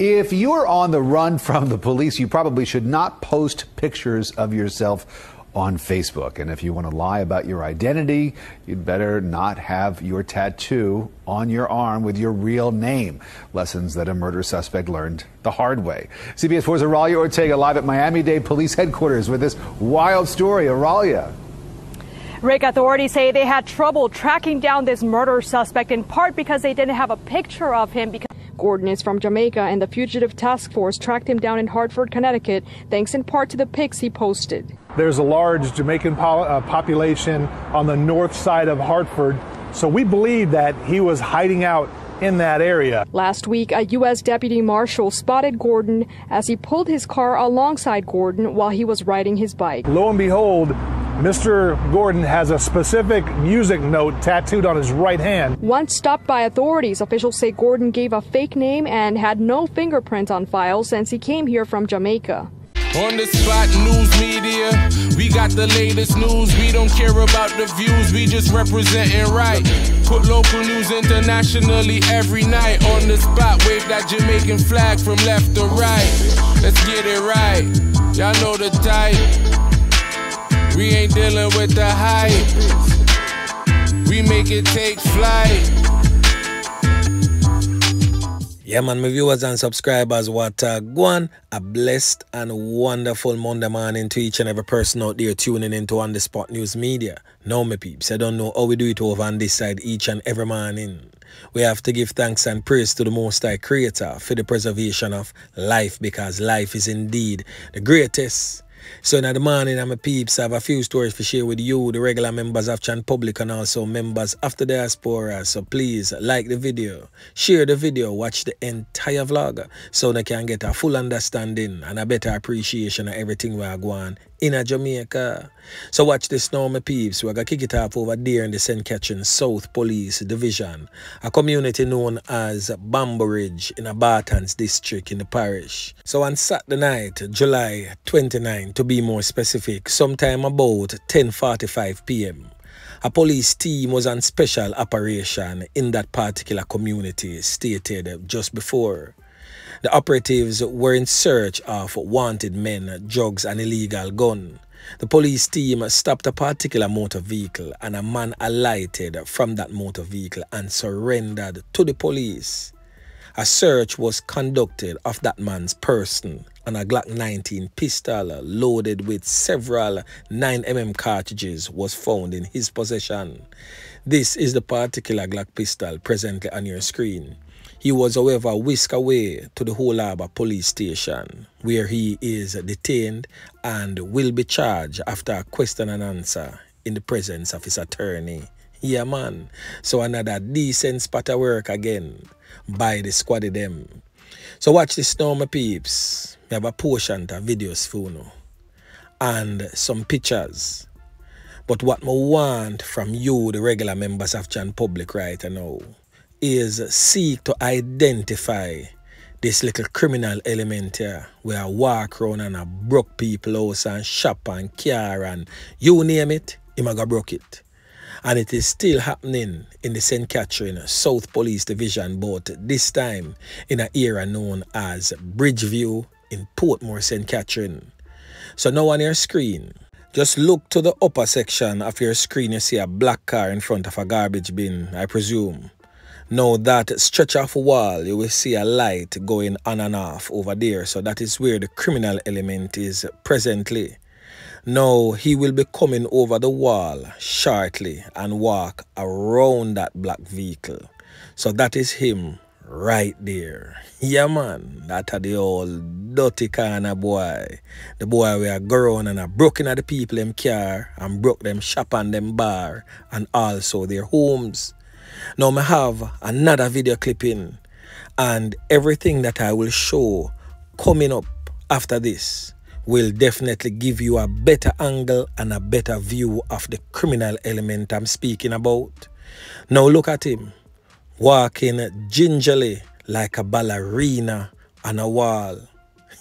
If you're on the run from the police, you probably should not post pictures of yourself on Facebook. And if you want to lie about your identity, you'd better not have your tattoo on your arm with your real name. Lessons that a murder suspect learned the hard way. CBS 4's Aralia Ortega live at Miami-Dade Police Headquarters with this wild story. Aralia. Rick, authorities say they had trouble tracking down this murder suspect, in part because they didn't have a picture of him. Gordon is from Jamaica, and the fugitive task force tracked him down in Hartford, Connecticut, thanks in part to the pics he posted. There's a large Jamaican population on the north side of Hartford, so we believe that he was hiding out in that area. Last week, a U.S. deputy marshal spotted Gordon as he pulled his car alongside Gordon while he was riding his bike. Lo and behold, Mr. Gordon has a specific music note tattooed on his right hand. Once stopped by authorities, officials say Gordon gave a fake name and had no fingerprints on file since he came here from Jamaica. On the spot news media, we got the latest news. We don't care about the views, we just representing right. Put local news internationally every night. On the spot, wave that Jamaican flag from left to right. Let's get it right, y'all know the type. We ain't dealing with the hype. We make it take flight. Yeah, man, my viewers and subscribers, what go on. A blessed and wonderful Monday morning to each and every person out there tuning into On The Spot News Media. Now, my peeps, I don't know how we do it over on this side each and every morning. We have to give thanks and praise to the Most High Creator for the preservation of life, because life is indeed the greatest. So in the morning, I'm a peeps, I have a few stories to share with you, the regular members of Chan Public and also members of the diaspora. So please like the video, share the video, watch the entire vlog so they can get a full understanding and a better appreciation of everything we are going in Jamaica. So watch this now, my peeps. We're going to kick it off over there in the St. Catherine South Police Division, a community known as Bambo Ridge in a Bartons district in the parish. So on Saturday night, July 29, to be more specific, sometime about 10:45 p.m., a police team was on special operation in that particular community stated just before. The operatives were in search of wanted men, drugs and illegal gun. The police team stopped a particular motor vehicle and a man alighted from that motor vehicle and surrendered to the police. A search was conducted of that man's person, and a Glock 19 pistol loaded with several 9mm cartridges was found in his possession. This is the particular Glock pistol presently on your screen. He was, however, whisked away to the Whole Harbour police station, where he is detained and will be charged after a question and answer in the presence of his attorney. Yeah, man. So another decent spot of work again by the squad of them. So watch this now, my peeps. We have a portion of videos for you and some pictures. But what I want from you, the regular members of Chan Public right now, is seek to identify this little criminal element here where I walk around and I broke people house and shop and car and you name it, him a go broke it. And it is still happening in the St. Catherine South Police Division, but this time in an area known as Bridgeview in Portmore, St. Catherine. So now on your screen, just look to the upper section of your screen, you see a black car in front of a garbage bin, I presume. Now that stretch of wall, you will see a light going on and off over there. So that is where the criminal element is presently. Now he will be coming over the wall shortly and walk around that black vehicle. So that is him right there. Yeah, man, that are the old dirty kind of boy. The boy we are grown and are broken at the people in car and broke them shop and them bar and also their homes. Now I have another video clipping and everything that I will show coming up after this will definitely give you a better angle and a better view of the criminal element I'm speaking about. Now look at him, walking gingerly like a ballerina on a wall.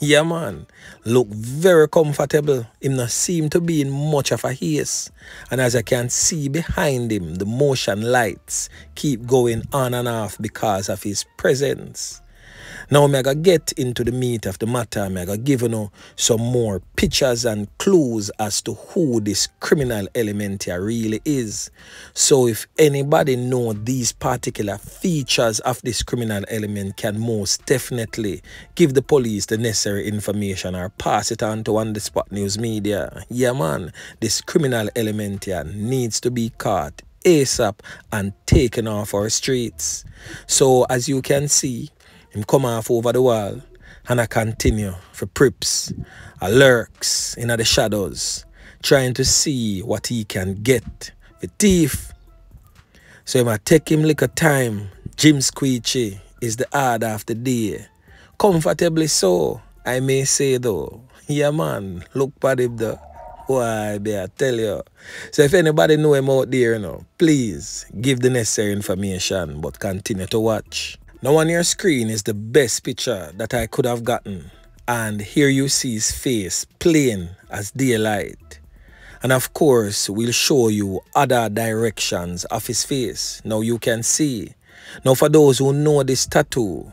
Yeah, man, look very comfortable. Him not seem to be in much of a haste. And as I can see behind him, the motion lights keep going on and off because of his presence. Now I'm going to get into the meat of the matter. I'm going to give you some more pictures and clues as to who this criminal element here really is. So if anybody know these particular features of this criminal element, can most definitely give the police the necessary information or pass it on to On The Spot News Media. Yeah man, this criminal element here needs to be caught ASAP and taken off our streets. So as you can see, him come off over the wall and I continue for prips, I lurks in the shadows, trying to see what he can get. The thief. So it might take him like a time. Jim Squeechy is the order of the day. Comfortably so, I may say though. Yeah man, look at him though. Why, I tell you. So if anybody know him out there, please give the necessary information, but continue to watch. Now on your screen is the best picture that I could have gotten. And here you see his face plain as daylight. And of course, we'll show you other directions of his face. Now you can see. Now for those who know this tattoo,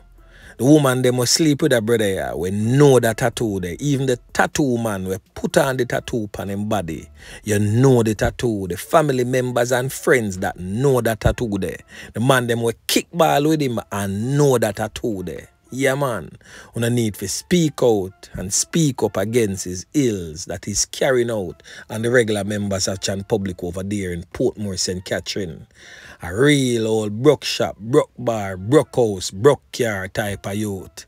the woman they must sleep with her brother here. We know that tattoo there. Even the tattoo man we put on the tattoo on him body. You know the tattoo. The family members and friends that know that tattoo there. The man them we kick ball with him and know that tattoo there. Yeah man. We don't need to speak out and speak up against his ills that he's carrying out and the regular members of Chan Public over there in Portmore, St. Catherine. A real old broke shop, broke bar, broke house, broke car type of youth.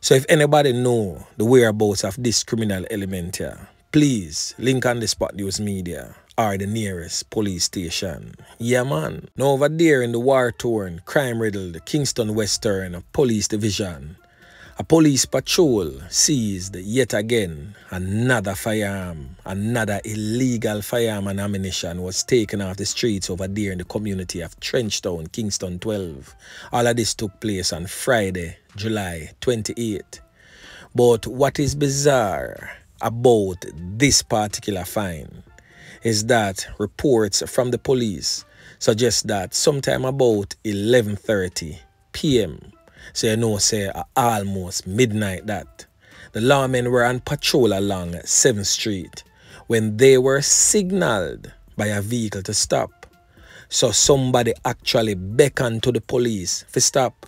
So if anybody know the whereabouts of this criminal element here, please link On The Spot News Media or the nearest police station. Yeah man. Now over there in the war-torn, crime-riddled Kingston Western Police Division, a police patrol seized yet again another firearm. Another illegal firearm and ammunition was taken off the streets over there in the community of Trenchtown, Kingston 12. All of this took place on Friday, July 28. But what is bizarre about this particular find is that reports from the police suggest that sometime about 11:30 p.m., so you know, say almost midnight that, the lawmen were on patrol along 7th Street when they were signaled by a vehicle to stop. So somebody actually beckoned to the police to stop.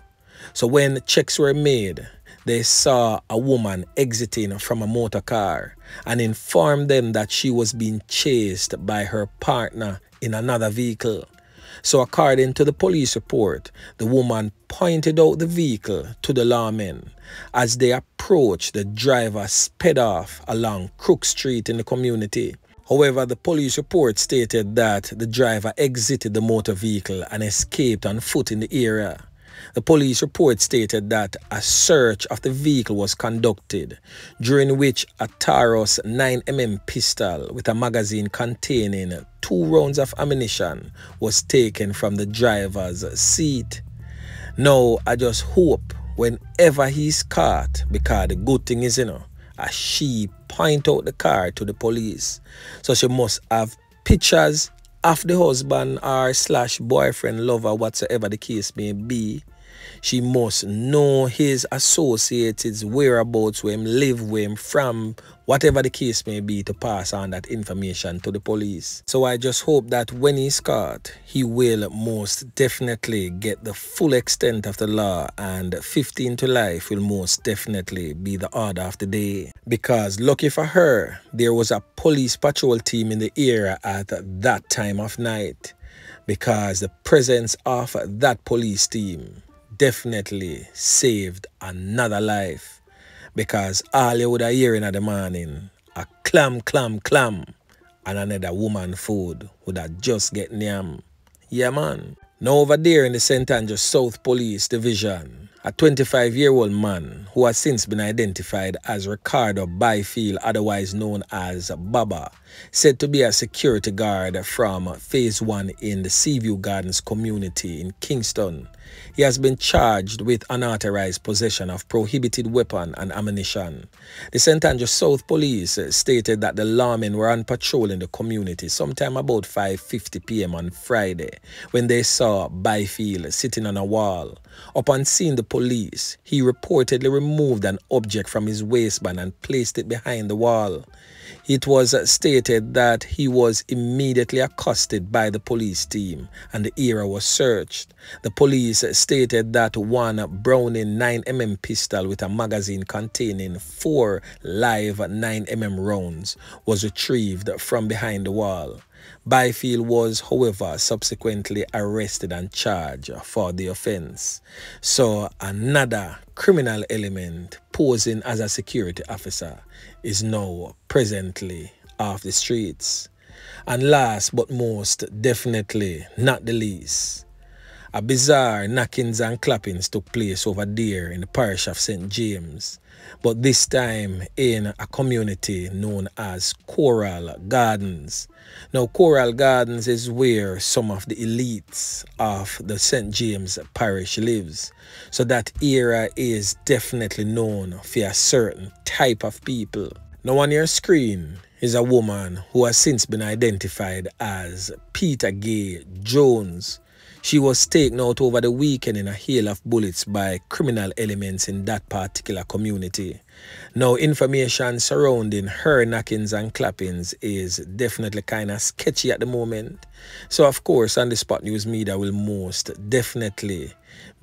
So when checks were made, they saw a woman exiting from a motor car and informed them that she was being chased by her partner in another vehicle. So according to the police report, the woman pointed out the vehicle to the lawmen. As they approached, the driver sped off along Crook Street in the community. However, the police report stated that the driver exited the motor vehicle and escaped on foot in the area. The police report stated that a search of the vehicle was conducted, during which a Taurus 9mm pistol with a magazine containing 2 rounds of ammunition was taken from the driver's seat. Now, I just hope whenever he's caught, because the good thing is, as she point out the car to the police, so she must have pictures of the husband or / boyfriend, lover, whatsoever the case may be. She must know his associates, his whereabouts, where him live, where him from, whatever the case may be, to pass on that information to the police. So I just hope that when he's caught, he will most definitely get the full extent of the law, and 15 to life will most definitely be the order of the day. Because lucky for her, there was a police patrol team in the area at that time of night, because the presence of that police team definitely saved another life, because all you would have hearing in the morning, a clam, clam, clam, and another woman food would have just get yam. Yeah man. Now over there in the St. Andrews South Police Division, a 25-year-old man who has since been identified as Ricardo Byfield, otherwise known as Baba, said to be a security guard from Phase 1 in the Seaview Gardens community in Kingston, He has been charged with unauthorized possession of prohibited weapon and ammunition. The St. Andrews South Police stated that the lawmen were on patrol in the community sometime about 5:50 p.m. on Friday when they saw Byfield sitting on a wall. Upon seeing the police, he reportedly removed an object from his waistband and placed it behind the wall. It was stated that he was immediately accosted by the police team and the area was searched. The police stated that one Browning 9mm pistol with a magazine containing 4 live 9mm rounds was retrieved from behind the wall. Byfield was, however, subsequently arrested and charged for the offense. So another criminal element posing as a security officer is now presently off the streets. And last but most definitely not the least, a bizarre knockings and clappings took place over there in the parish of St. James, but this time in a community known as Coral Gardens. Now, Coral Gardens is where some of the elites of the St. James parish lives. So that area is definitely known for a certain type of people. Now on your screen is a woman who has since been identified as Peta-Gaye Jones. She was taken out over the weekend in a hail of bullets by criminal elements in that particular community. Now, information surrounding her knockings and clappings is definitely kind of sketchy at the moment. So, of course, On The Spot News Media will most definitely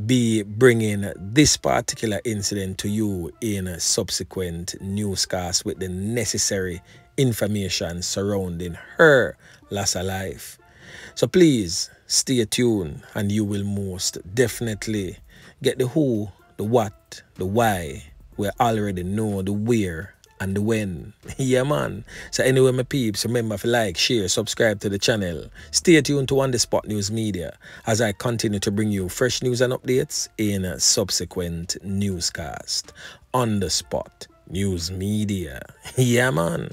be bringing this particular incident to you in subsequent newscasts with the necessary information surrounding her loss of life. So please stay tuned and you will most definitely get the who, the what, the why. We already know the where and the when. Yeah, man. So anyway, my peeps, remember to like, share, subscribe to the channel. Stay tuned to On The Spot News Media as I continue to bring you fresh news and updates in subsequent newscast. On The Spot News Media. Yeah, man.